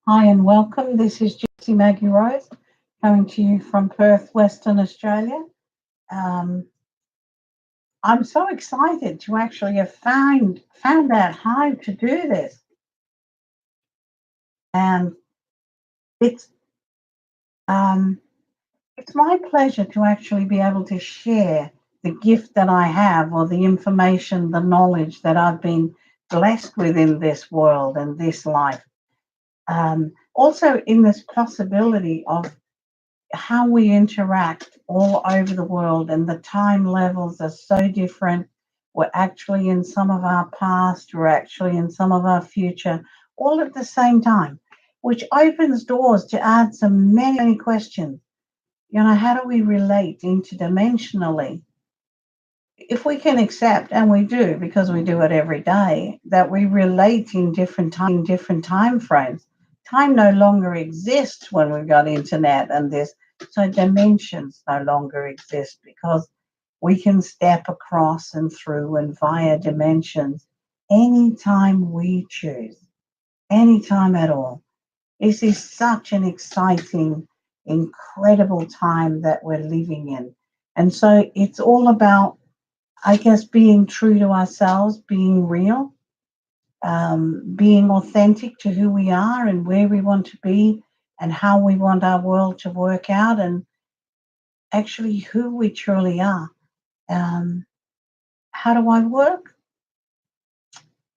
Hi and welcome. This is Jessie Maggie Rose coming to you from Perth, Western Australia. Um, I'm so excited to actually have found out how to do this, and it's um, it's my pleasure to actually be able to share the gift that I have, or the information, the knowledge that I've been blessed with in this world and this life. Also, in this possibility of how we interact all over the world, and the time levels are so different. We're actually in some of our past, we're actually in some of our future, all at the same time, which opens doors to answer many, many questions. How do we relate interdimensionally? If we can accept, and we do because we do it every day, that we relate in different time frames. Time no longer exists when we've got internet and this, so dimensions no longer exist because we can step across and through and via dimensions anytime we choose, anytime at all. This is such an exciting, incredible time that we're living in. And so it's all about, I guess, being true to ourselves, being real, being authentic to who we are and where we want to be and how we want our world to work out, and actually who we truly are. Um, how do I work?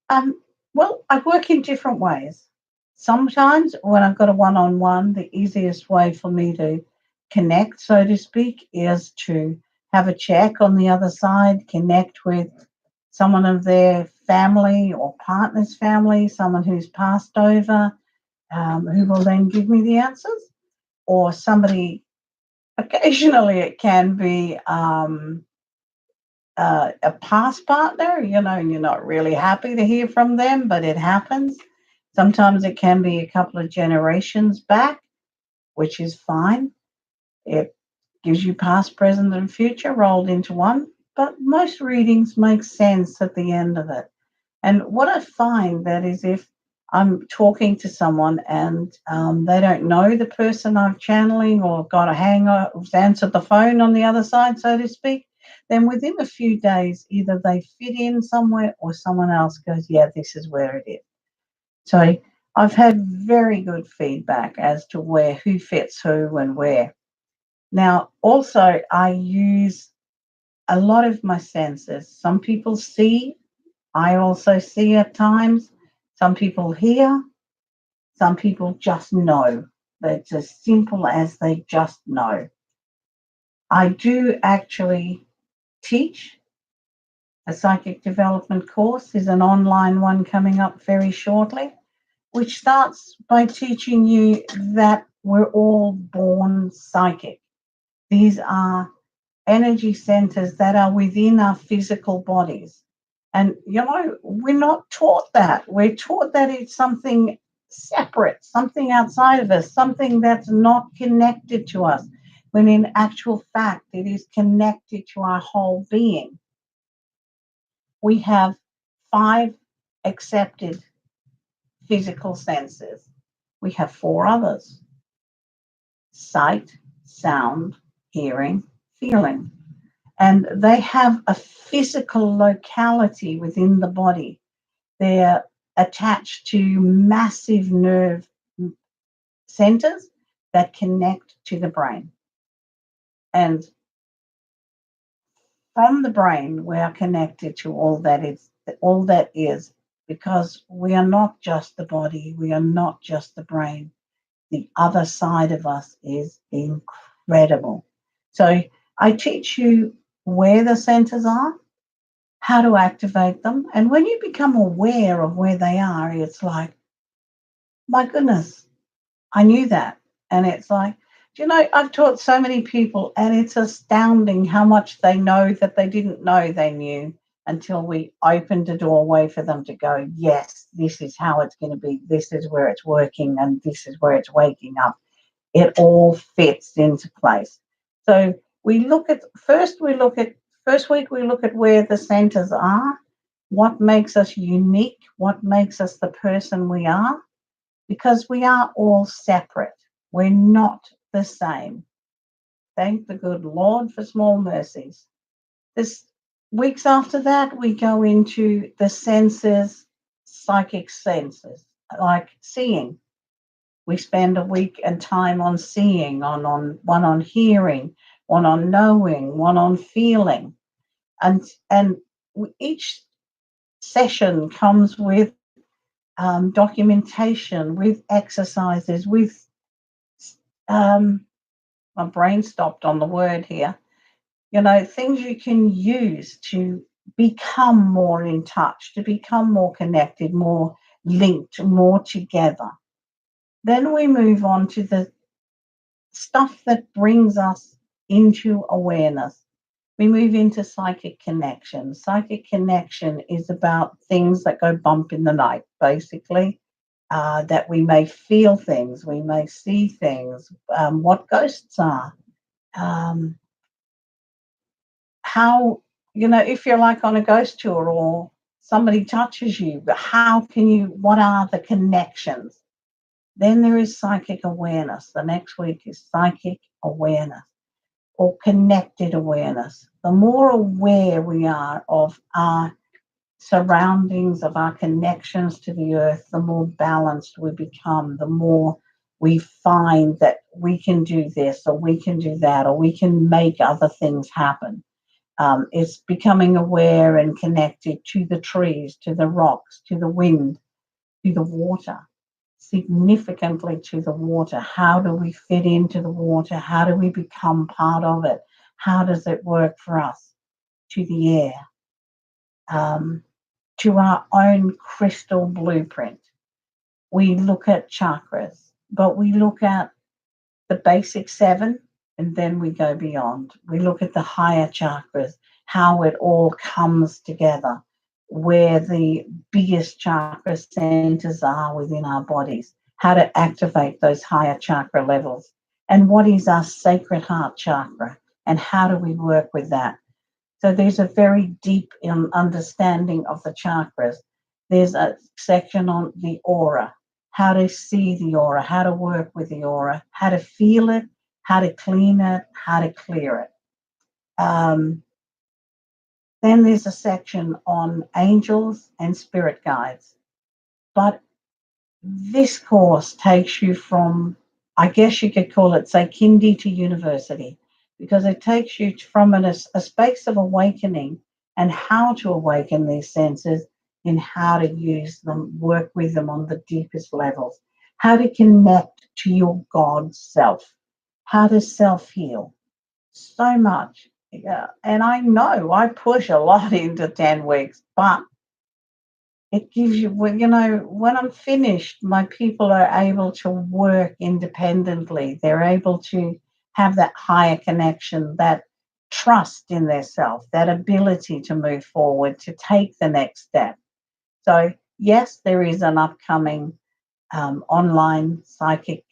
Um, well, I work in different ways. Sometimes when I've got a one-on-one, the easiest way for me to connect, so to speak, is to have a check on the other side, connect with someone of their family or partner's family, someone who's passed over, who will then give me the answers, or somebody. Occasionally, it can be a past partner, and you're not really happy to hear from them, but it happens. Sometimes it can be a couple of generations back, which is fine. It gives you past, present, and future rolled into one, but most readings make sense at the end of it. And what I find that is, if I'm talking to someone and they don't know the person I'm channeling, or got a hang up, answered the phone on the other side, so to speak, then within a few days, either they fit in somewhere or someone else goes, yeah, this is where it is. So I've had very good feedback as to who fits who and where. Now, also, I use a lot of my senses. Some people see, I also see at times. Some people hear, some people just know. It's as simple as they just know. I do actually teach a psychic development course. There's an online one coming up very shortly, which starts by teaching you that we're all born psychic. These are energy centers that are within our physical bodies. And, we're not taught that. We're taught that it's something separate, something outside of us, something that's not connected to us, when in actual fact, it is connected to our whole being. We have 5 accepted physical senses. We have 4 others: sight, sound, hearing, feeling. And they have a physical locality within the body. They're attached to massive nerve centers that connect to the brain. And from the brain, we are connected to all that is, because we are not just the body, we are not just the brain. The other side of us is incredible. So I teach you where the centers are, how to activate them. And when you become aware of where they are, it's like, my goodness, I knew that. And it's like, I've taught so many people, and it's astounding how much they know that they didn't know they knew, until we opened a doorway for them to go, yes, this is how it's going to be. This is where it's working, and this is where it's waking up. It all fits into place. So first week, we look at where the centers are, what makes us unique, what makes us the person we are. because we are all separate. We're not the same. Thank the good Lord for small mercies. This weeks after that, we go into the senses, psychic senses, like seeing. We spend a week and time on seeing, on one on hearing, one on knowing, one on feeling, and each session comes with documentation, with exercises, with um, my brain stopped on the word here. Things you can use to become more in touch, to become more connected, more linked, more together. Then we move on to the stuff that brings us into awareness. We move into psychic connection. Psychic connection is about things that go bump in the night, basically. That we may feel things, we may see things, what ghosts are, um, how, if you're like on a ghost tour or somebody touches you, how can you, what are the connections? Then there is psychic awareness. The next week is psychic awareness or connected awareness. The more aware we are of our surroundings, of our connections to the earth, the more balanced we become, the more we find that we can do this or we can do that or we can make other things happen. It's becoming aware and connected to the trees, to the rocks, to the wind, to the water, significantly to the water. How do we fit into the water? How do we become part of it? How does it work for us? To the air, um, to our own crystal blueprint. We look at chakras, but we look at the basic seven, and then we go beyond. We look at the higher chakras, how it all comes together, where the biggest chakra centers are within our bodies, how to activate those higher chakra levels, and what is our sacred heart chakra, and how do we work with that. So there's a very deep understanding of the chakras. There's a section on the aura, how to see the aura, how to work with the aura, how to feel it, how to clean it, how to clear it. Um, then there's a section on angels and spirit guides. But this course takes you from, I guess you could call it, say, kindy to university, because it takes you from a space of awakening and how to awaken these senses and how to use them, work with them on the deepest levels, how to connect to your God self, how to self heal. So much. Yeah. And I know I push a lot into 10 weeks, but it gives you, well, when I'm finished, my people are able to work independently. They're able to have that higher connection, that trust in their self, that ability to move forward, to take the next step. So, yes, there is an upcoming online psychic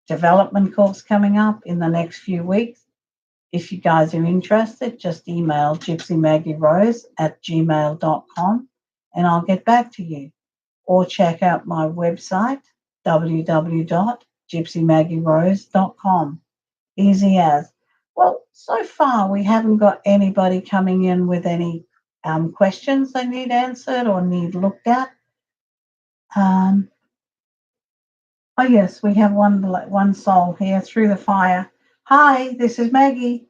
development course coming up in the next few weeks. If you guys are interested, just email gypsymaggierose@gmail.com and I'll get back to you. Or check out my website, www.gypsymaggierose.com. Easy as. Well, so far we haven't got anybody coming in with any questions they need answered or need looked at. Um, oh yes, we have one soul here through the fire. Hi, this is Maggie.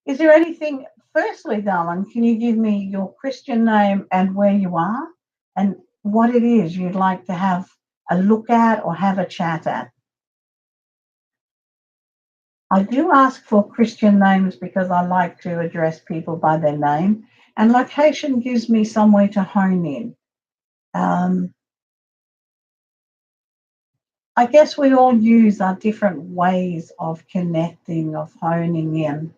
Is there anything, firstly, darling, can you give me your Christian name and where you are and what it is you'd like to have a look at or have a chat at? I do ask for Christian names because I like to address people by their name, and location gives me somewhere to hone in. Um, I guess we all use our different ways of connecting, of honing in.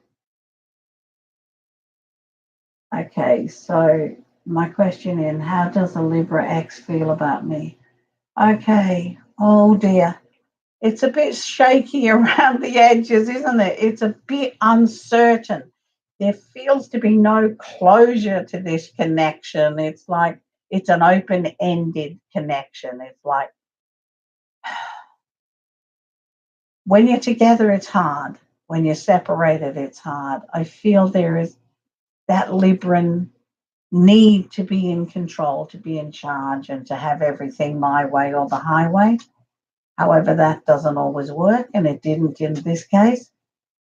Okay, so my question in, how does a Libra X feel about me? Okay. Oh dear. It's a bit shaky around the edges, isn't it? It's a bit uncertain. There feels to be no closure to this connection. It's like it's an open ended connection. It's like When you're together, it's hard. When you're separated, it's hard. I feel there is that Libran need to be in control, to be in charge, and to have everything my way or the highway. However, that doesn't always work, and it didn't in this case.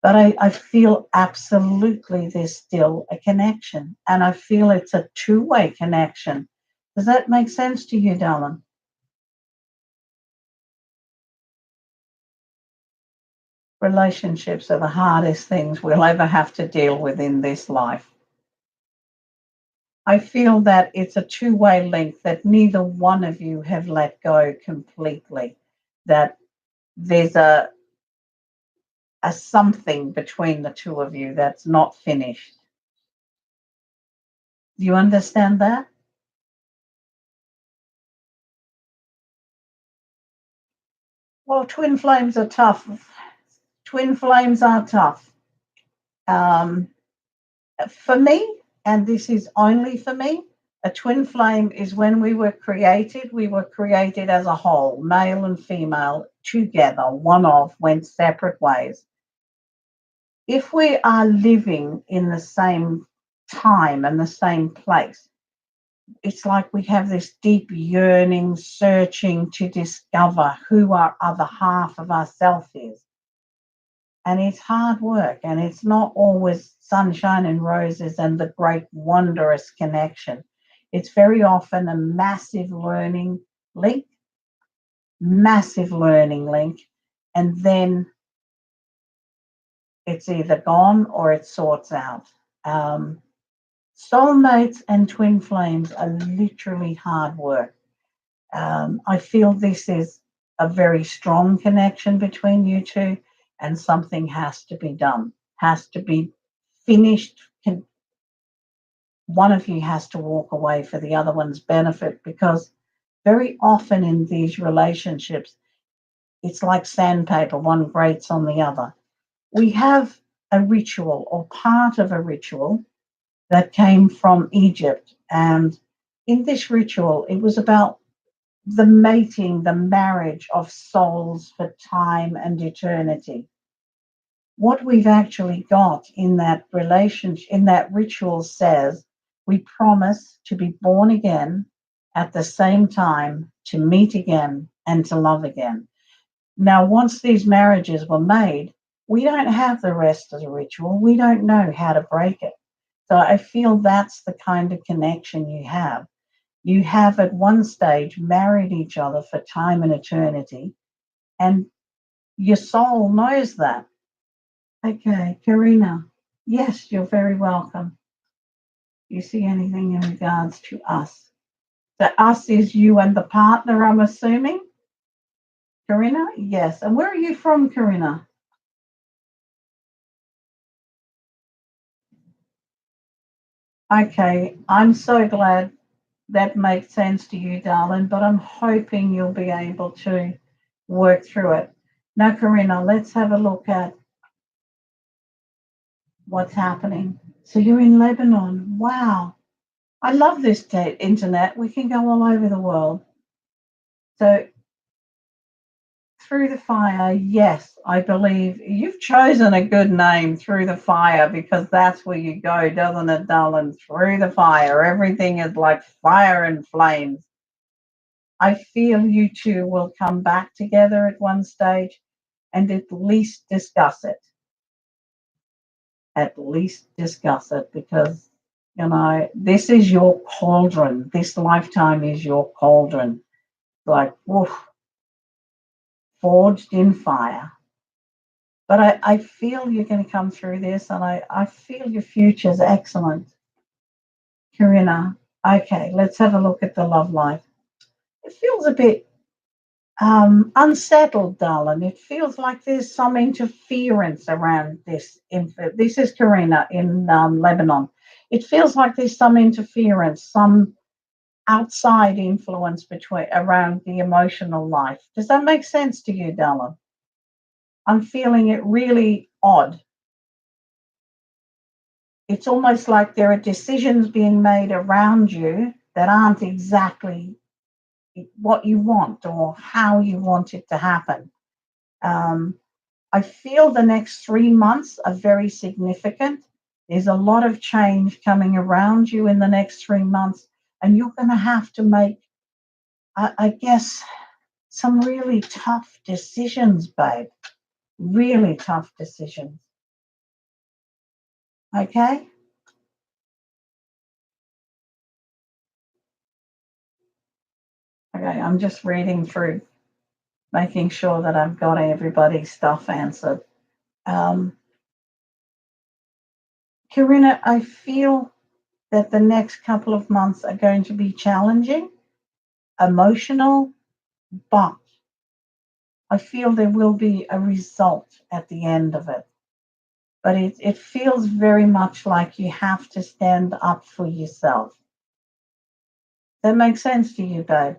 But I feel absolutely there's still a connection, and I feel it's a two-way connection. Does that make sense to you, darling? Relationships are the hardest things we'll ever have to deal with in this life. I feel that it's a two-way link that neither one of you have let go completely, that there's a something between the two of you that's not finished. Do you understand that? Well, twin flames are tough. Twin flames are tough. Um, for me, and this is only for me, a twin flame is when we were created as a whole, male and female, together, one of, went separate ways. If we are living in the same time and the same place, it's like we have this deep yearning, searching to discover who our other half of ourself is. And it's hard work, and it's not always sunshine and roses and the great wondrous connection. It's very often a link, massive learning link, and then it's either gone or it sorts out. Um, Soulmates and twin flames are literally hard work. I feel this is a very strong connection between you two, and something has to be done, has to be finished. One of you has to walk away for the other one's benefit, because very often in these relationships, it's like sandpaper, one grates on the other. We have a ritual or part of a ritual that came from Egypt. And in this ritual, it was about the mating, the marriage of souls for time and eternity. What we've actually got in that relationship, in that ritual, says we promise to be born again at the same time, to meet again and to love again. Now, once these marriages were made, we don't have the rest of the ritual. We don't know how to break it. So I feel that's the kind of connection you have. You have at one stage married each other for time and eternity, and your soul knows that. Okay, Karina. Yes, you're very welcome. You see anything in regards to us? So us is you and the partner, I'm assuming. Karina? Yes. And where are you from, Karina? Okay, I'm so glad that makes sense to you, darling, but I'm hoping you'll be able to work through it. Now, Karina, let's have a look at what's happening. So you're in Lebanon. Wow. I love this internet. We can go all over the world. So through the fire, yes, I believe you've chosen a good name, Through the Fire, because that's where you go, doesn't it, darling? Through the fire. Everything is like fire and flames. I feel you two will come back together at one stage and at least discuss it. At least discuss it, because, this is your cauldron. This lifetime is your cauldron. Like, woof, forged in fire. But I feel you're going to come through this, and I feel your future's excellent. Karina, okay, let's have a look at the love life. It feels a bit unsettled, darling. It feels like there's some interference around this. This is Karina in Lebanon. It feels like there's some interference, some outside influence between around the emotional life. Does that make sense to you, darling? I'm feeling it really odd. It's almost like there are decisions being made around you that aren't exactly what you want or how you want it to happen. Um, I feel the next 3 months are very significant. There's a lot of change coming around you in the next 3 months, and you're going to have to make, I guess, some really tough decisions, babe. Really tough decisions. Okay? Okay, I'm just reading through, making sure that I've got everybody's stuff answered. Um, Corinna, I feel that the next couple of months are going to be challenging, emotional, but I feel there will be a result at the end of it. But it feels very much like you have to stand up for yourself. That makes sense to you, babe?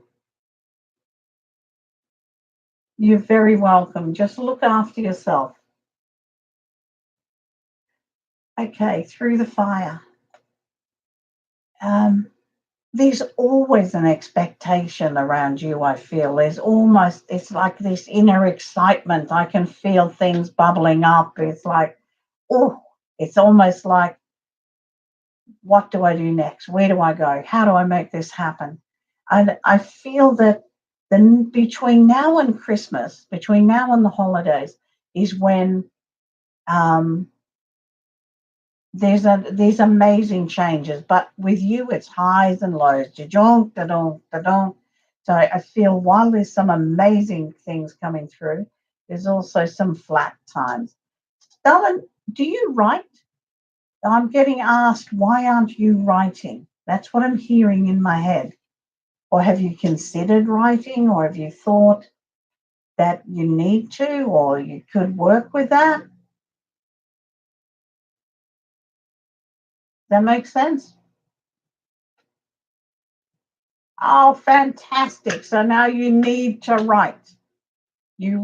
You're very welcome. Just look after yourself. Okay, through the fire. Um, there's always an expectation around you, I feel. There's almost, it's like this inner excitement. I can feel things bubbling up. It's like, oh, it's almost like, what do I do next? Where do I go? How do I make this happen? And I feel that then between now and Christmas, between now and the holidays, is when um, there's amazing changes. But with you, it's highs and lows. Da-donk, da-donk, da-donk. So I feel while there's some amazing things coming through, there's also some flat times. Darling, do you write? I'm getting asked, why aren't you writing? That's what I'm hearing in my head. Or have you considered writing, or have you thought that you need to, or you could work with that? That makes sense? Oh, fantastic. So now you need to write. You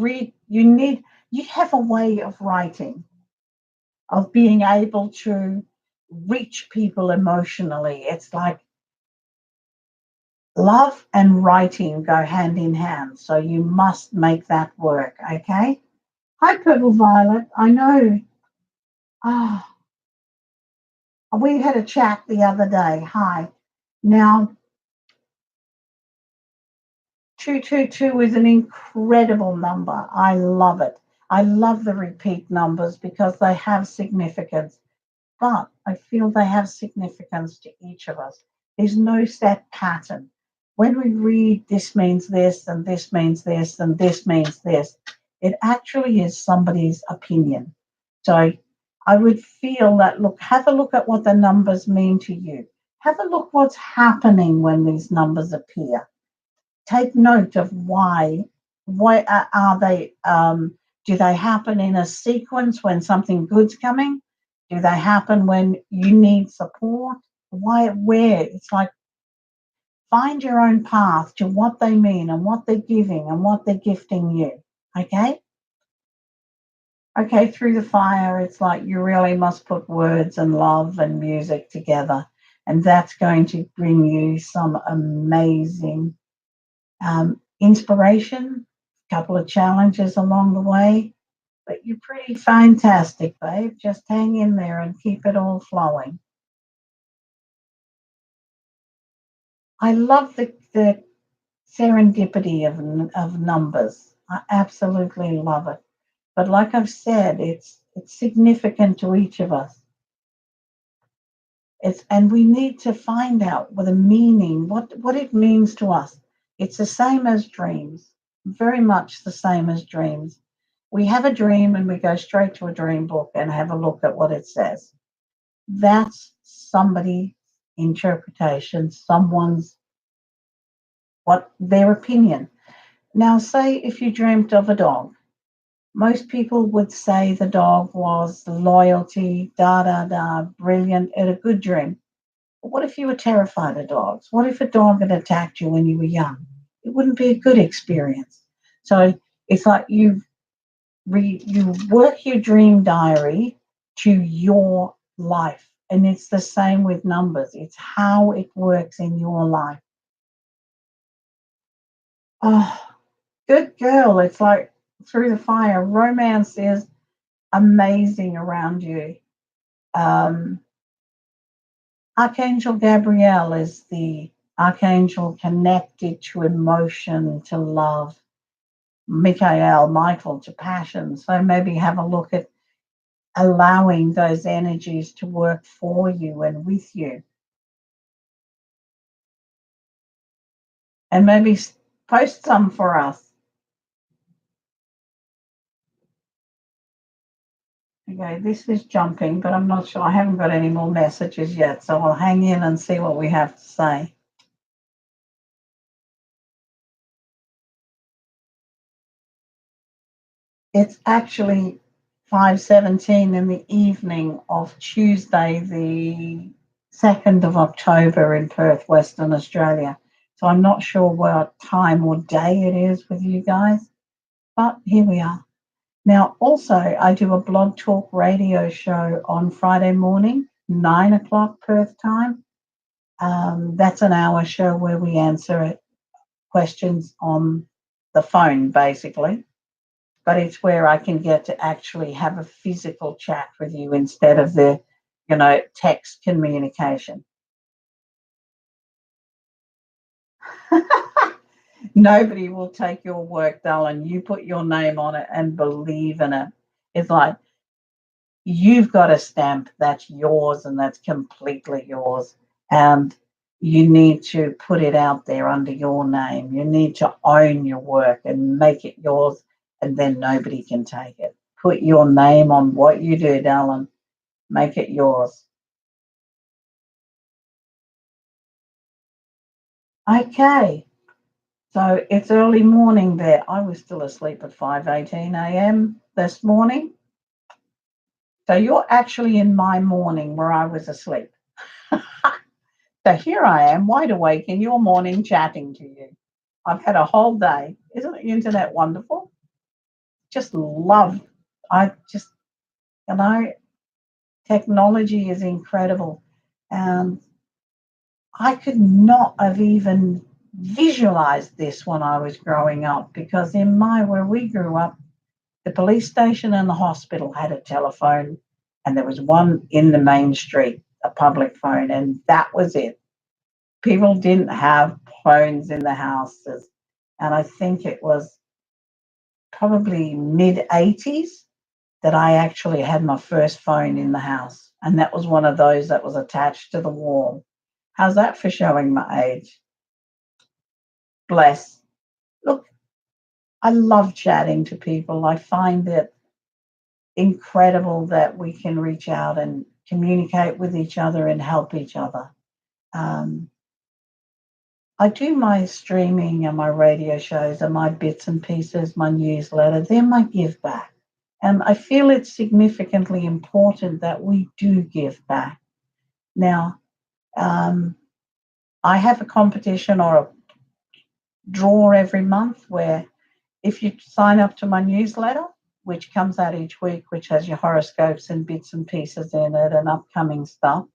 have a way of writing, of being able to reach people emotionally. It's like love and writing go hand in hand. So you must make that work, okay? Hi, Purple Violet. I know. Ah, we had a chat the other day. Hi. Now, 222 is an incredible number. I love it. I love the repeat numbers because they have significance, but I feel they have significance to each of us. There's no set pattern. When we read this means this, and this means this, and this means this, it actually is somebody's opinion. So I would feel that, look, have a look at what the numbers mean to you. Have a look what's happening when these numbers appear. Take note of why. Why are they? Do they happen in a sequence when something good's coming? Do they happen when you need support? Why? Where? It's like, find your own path to what they mean and what they're giving and what they're gifting you. Okay. Okay, through the fire, it's like you really must put words and love and music together, and that's going to bring you some amazing inspiration, a couple of challenges along the way, but you're pretty fantastic, babe. Just hang in there and keep it all flowing. I love the serendipity of numbers. I absolutely love it. But like I've said, it's significant to each of us. And we need to find out what the meaning, what it means to us. It's the same as dreams, very much the same as dreams. We have a dream and we go straight to a dream book and have a look at what it says. That's somebody's interpretation, someone's, what their opinion. Now, say if you dreamt of a dog, most people would say the dog was loyalty, da da da, brilliant, and a good dream. But what if you were terrified of dogs? What if a dog had attacked you when you were young? It wouldn't be a good experience. So it's like you work your dream diary to your life, and it's the same with numbers. It's how it works in your life. Oh, good girl. It's like through the fire. Romance is amazing around you. Um, Archangel Gabriel is the archangel connected to emotion, to love. Michael to passion. So maybe have a look at allowing those energies to work for you and with you. And maybe post some for us. Okay, this is jumping, but I'm not sure. I haven't got any more messages yet, so I'll hang in and see what we have to say. It's actually 5:17 in the evening of Tuesday, the 2nd of October in Perth, Western Australia. So I'm not sure what time or day it is with you guys, but here we are. Now, also, I do a blog talk radio show on Friday morning, 9 o'clock Perth time. That's an hour show where we answer questions on the phone, basically. But it's where I can get to actually have a physical chat with you instead of the, text communication. Nobody will take your work, darling. You put your name on it and believe in it. It's like you've got a stamp that's yours and that's completely yours. And you need to put it out there under your name. You need to own your work and make it yours, and then nobody can take it. Put your name on what you do, darling. Make it yours. Okay. So it's early morning there. I was still asleep at 5:18 a.m. this morning. So you're actually in my morning where I was asleep. So here I am, wide awake in your morning chatting to you. I've had a whole day. Isn't the internet wonderful? Just love. I just, you know, technology is incredible. And I could not have even visualized this when I was growing up because where we grew up, the police station and the hospital had a telephone, and there was one in the main street, a public phone, and that was it. People didn't have phones in the houses. And I think it was probably mid 80s that I actually had my first phone in the house. And that was one of those that was attached to the wall. How's that for showing my age? Bless. Look, I love chatting to people. I find it incredible that we can reach out and communicate with each other and help each other. Um, I do my streaming and my radio shows and my bits and pieces, my newsletter, they're my give back. And I feel it's significantly important that we do give back. Now, um, I have a competition or a draw every month where if you sign up to my newsletter, which comes out each week, which has your horoscopes and bits and pieces in it and upcoming stuff,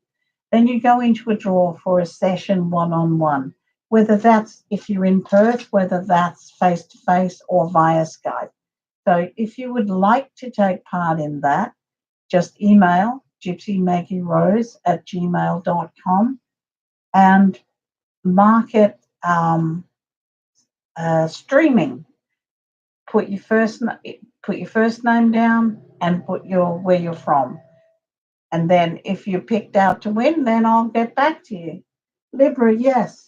then you go into a draw for a session one-on-one, whether that's if you're in Perth, whether that's face-to-face or via Skype. So if you would like to take part in that, just email gypsymaggierose@gmail.com and mark it streaming. Put your first name down and put your where you're from. And then if you're picked out to win, then I'll get back to you. Libra, yes.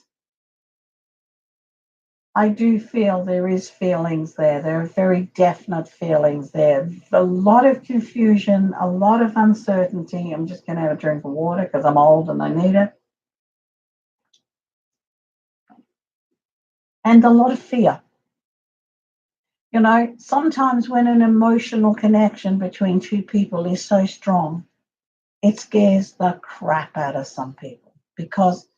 I do feel there is feelings there. There are very definite feelings there. A lot of confusion, a lot of uncertainty. I'm just going to have a drink of water because I'm old and I need it. And a lot of fear. Sometimes when an emotional connection between two people is so strong, it scares the crap out of some people because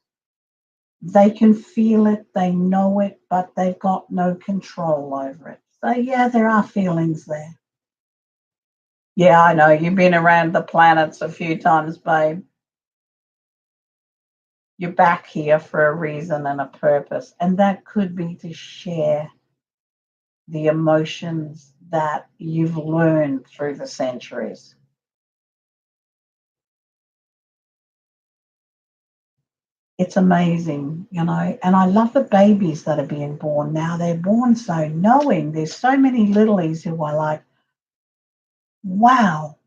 they can feel it, they know it, but they've got no control over it. So, yeah, there are feelings there. Yeah, I know. You've been around the planets a few times, babe. You're back here for a reason and a purpose, and that could be to share the emotions that you've learned through the centuries. It's amazing, and I love the babies that are being born now. They're born so knowing. There's so many littlies who are like, wow,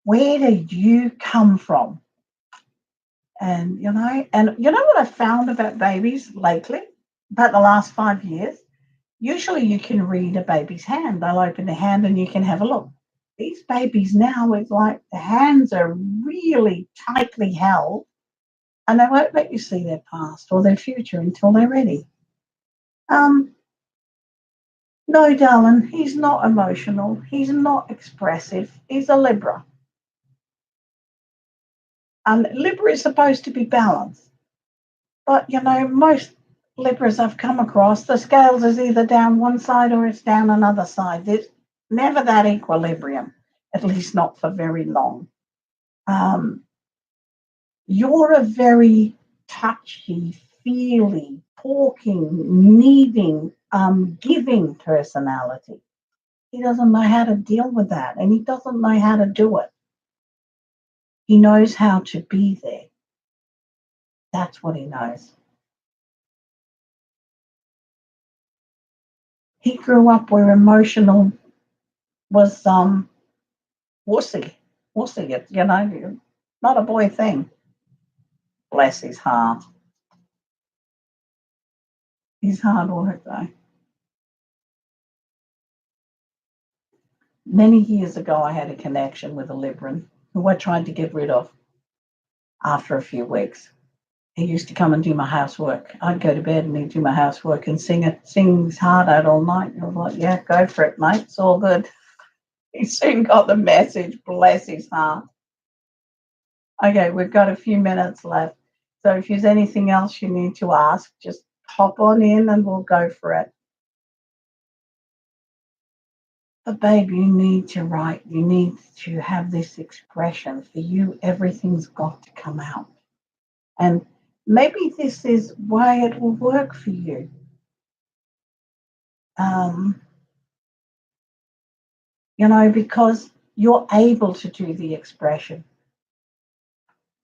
where did you come from? And you know what I found about babies lately, about the last 5 years? Usually you can read a baby's hand. They'll open their hand and you can have a look. These babies now, it's like the hands are really tightly held and they won't let you see their past or their future until they're ready. Um, no, darling, he's not emotional. He's not expressive. He's a Libra. And Libra is supposed to be balanced. But, most Libras I've come across, the scales is either down one side or it's down another side. There's never that equilibrium, at least not for very long. Um, you're a very touchy, feely, talking, needing, giving personality. He doesn't know how to deal with that and he doesn't know how to do it. He knows how to be there. That's what he knows. He grew up where emotional was wussy, wussy, not a boy thing. Bless his heart. He's hard work though. Many years ago, I had a connection with a Libran who I tried to get rid of after a few weeks. He used to come and do my housework. I'd go to bed and he'd do my housework and sing his heart out all night. I was like, yeah, go for it, mate. It's all good. He soon got the message. Bless his heart. Okay, we've got a few minutes left. So if there's anything else you need to ask, just hop on in and we'll go for it. But babe, you need to write. You need to have this expression. For you, everything's got to come out. And maybe this is why it will work for you. Um, because you're able to do the expression.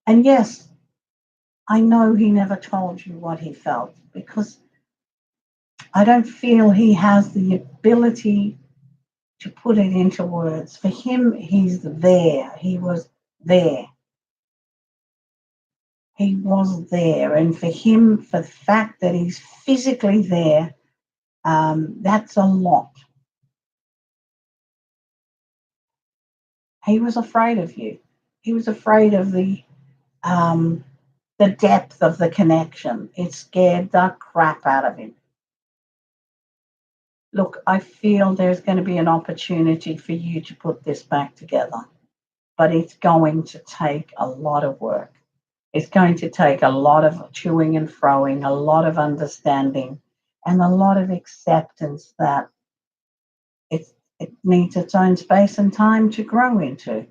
And yes, I know he never told you what he felt because I don't feel he has the ability to put it into words. For him, he's there. He was there. He was there. And for him, for the fact that he's physically there, that's a lot. He was afraid of you. He was afraid of um, the depth of the connection. It scared the crap out of him. Look, I feel there's going to be an opportunity for you to put this back together, but it's going to take a lot of work. It's going to take a lot of chewing and froing, a lot of understanding, and a lot of acceptance that it needs its own space and time to grow into.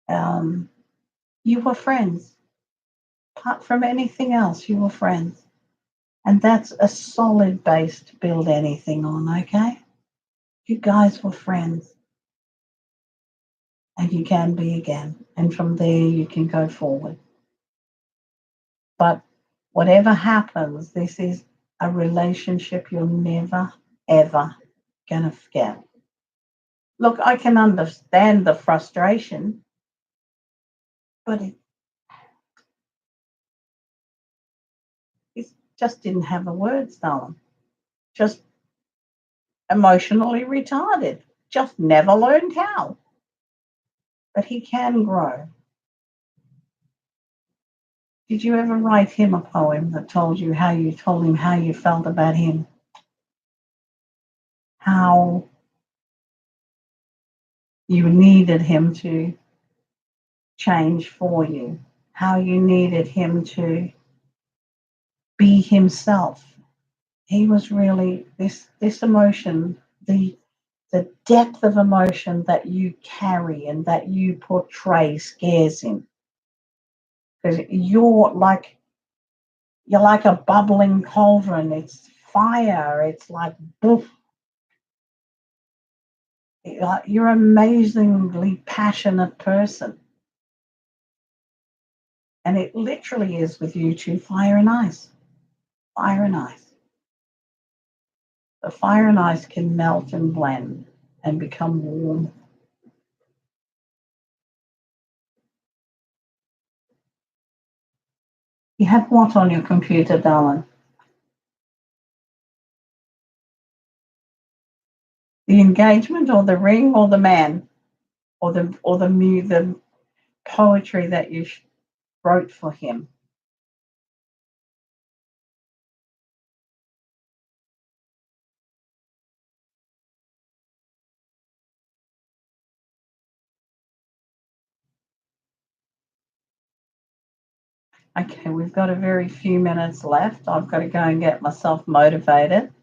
Um, you were friends. Apart from anything else, you were friends. And that's a solid base to build anything on, okay? You guys were friends. And you can be again. And from there, you can go forward. But whatever happens, this is a relationship you're never, ever going to forget. Look, I can understand the frustration, but it just didn't have the words, darling. Just emotionally retarded. Just never learned how. But he can grow. Did you ever write him a poem that told him how you felt about him? How you needed him to change for you? How you needed him to be himself? He was really this emotion, the depth of emotion that you carry and that you portray scares him. because you're like a bubbling cauldron. It's fire. It's like boof. You're an amazingly passionate person. And it literally is with you two, fire and ice. Fire and ice. The fire and ice can melt and blend and become warm. You have what on your computer, darling? The engagement or the ring or the man or the poetry that you wrote for him? Okay, we've got a very few minutes left. I've got to go and get myself motivated.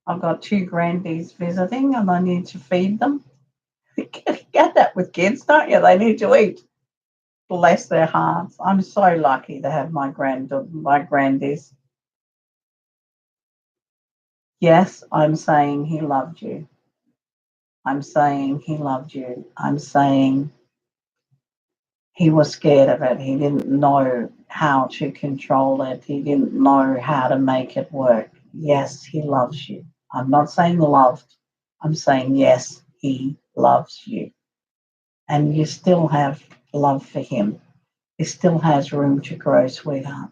I've got two grandies visiting and I need to feed them. You get that with kids, don't you? They need to eat. Bless their hearts. I'm so lucky to have my grandies. Yes, I'm saying he loved you. I'm saying he loved you. I'm saying he was scared of it. He didn't know how to control it. He didn't know how to make it work. Yes, he loves you. I'm not saying loved. I'm saying yes, he loves you. And you still have love for him. He still has room to grow, sweetheart.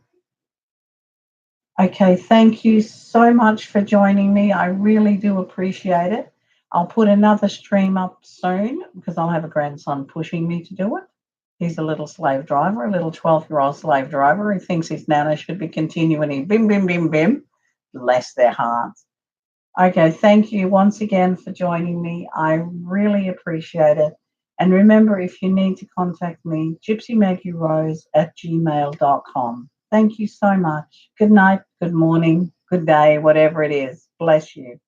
Okay, thank you so much for joining me. I really do appreciate it. I'll put another stream up soon because I'll have a grandson pushing me to do it. He's a little slave driver, a little 12-year-old slave driver. He thinks his nana should be continuing. Bim, bim, bim, bim. Bless their hearts. Okay, thank you once again for joining me. I really appreciate it. And remember, if you need to contact me, gypsymaggierose@gmail.com. Thank you so much. Good night, good morning, good day, whatever it is. Bless you.